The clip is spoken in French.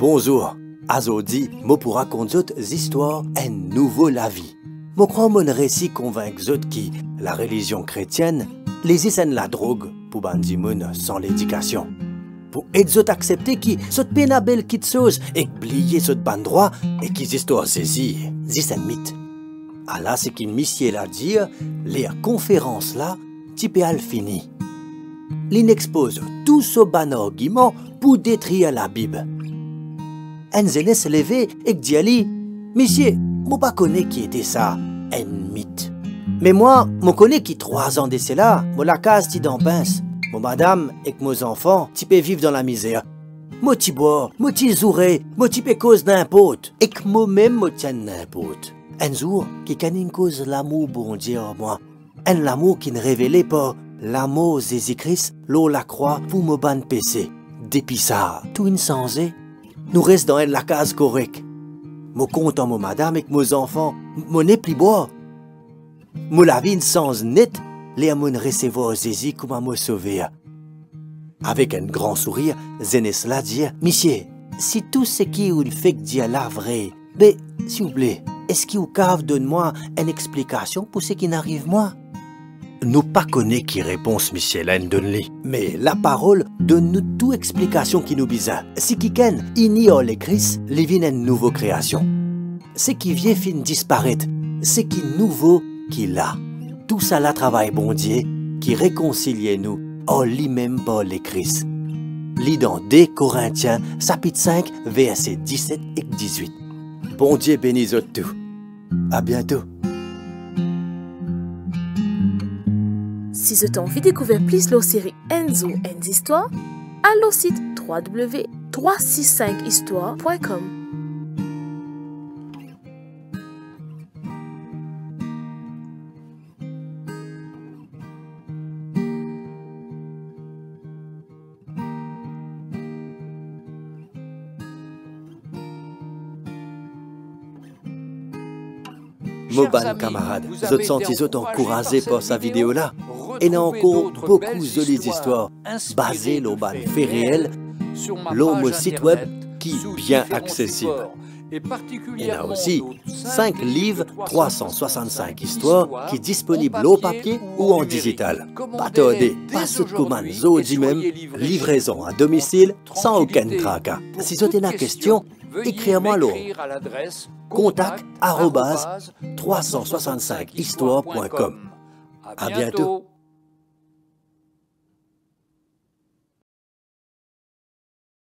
Bonjour, aujourd'hui, moi pour raconter d'autres histoires un nouveau la vie. Moi crois mon récit convainc d'autres qui, la religion chrétienne, les isen la drogue pour bandi moun sans l'éducation. Pour aider d'autres accepter qui saute pénabel qui chose et plier saute ban droit et qui histoires saisies, isen mythe. Ah là c'est qu'il missier la dire, les conférences là, type al fini. L'in expose tout ce ban argument pour détruire la Bible. Un zéné se levé et dit ali, monsieur, moi pas connais qui était ça, un mythe. Mais moi connais qui 3 ans de cela, moi la case ti dans pince. Mon madame et que mes enfants, ti peux vivre dans la misère. Moi ti bois, moi ti zouré, moi ti peux cause n'importe. Et que moi-même moi tiens n'importe. Un jour, qui canine cause l'amour bon Dieu en moi. Un l'amour qui ne révélait pas l'amour Jésus-Christ, l'eau la croix pour me ban péché. Depuis ça, tout insensé. Nous reste dans la case correcte. Moi content mon madame et que mes enfants, mon n'est plus bois. Moi la vie sans net, les amon recevoir Jésus comme à me sauver. Avec un grand sourire, Zénès l'a dit, monsieur, si tout ce qui ou fait que Dieu la vrai, mais s'il vous plaît, est-ce qu'il vous cave donne-moi une explication pour ce qui n'arrive moi? Nous pas connaît qui réponse Michel donne-lui, mais la parole donne-nous toute explication qui nous bizarre. Si quiken ignore les Christ, les vient une nouvelle création. Ce qui vient fin disparaître, ce qui nouveau qui l'a. Tout ça là travaille bon Dieu, qui réconcilie nous, en lui-même par les Christ. Lis dans 2 Corinthiens, chapitre 5, versets 17 et 18. Bon Dieu bénisse tout. À bientôt. Si vous avez envie de découvrir plus la série Enzo and Histoires, allez au site www.365histoire.com. Moban camarades, vous êtes sentis encouragés par sa vidéo là. Et il y a encore beaucoup de histoires basées sur les faits réels, sur mon site web qui est bien accessible. Il y a aussi 5 livres, 365 histoires qui sont disponibles au papier ou en digital. Pas tardé, pas de commande aujourd'hui même, livraison à domicile sans aucun tracas. Si vous avez une question, écrivez-moi à l'adresse contact@365histoire.com. À bientôt.